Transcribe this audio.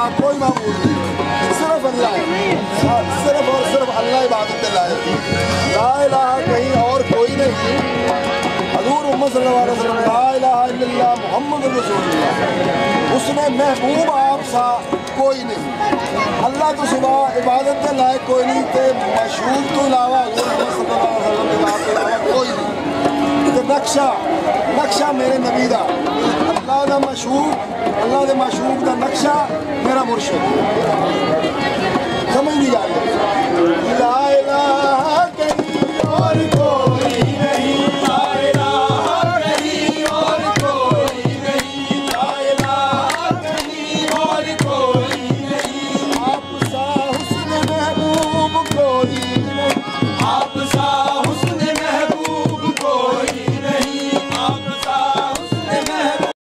कोई मामूल नहीं, सिर्फ अल्लाह है, सिर्फ और सिर्फ अल्लाह इबादत लायक, ला इलाहा कहीं और कोई नहीं। हज़ूर मुहम्मद सल्लल्लाहु अलैहि वसल्लम ला इलाहा इल्लल्लाह मुहम्मद रसूलुल्लाह, उसने महबूब आप सा कोई नहीं। अल्लाह तो सुबह इबादत के लायक कोई नहीं थे, मशहूर तो इलावा हज़ूर मुहम्मद सल्लल्लाहु अलैहि वसल्लम के अलावा कोई नहीं। तो नक्शा मेरे नबी दा, अल्लाह दा मशहूर, अल्लाह के माशूक का नक्शा मेरा मुर्शिद, समझ नहीं आ रही।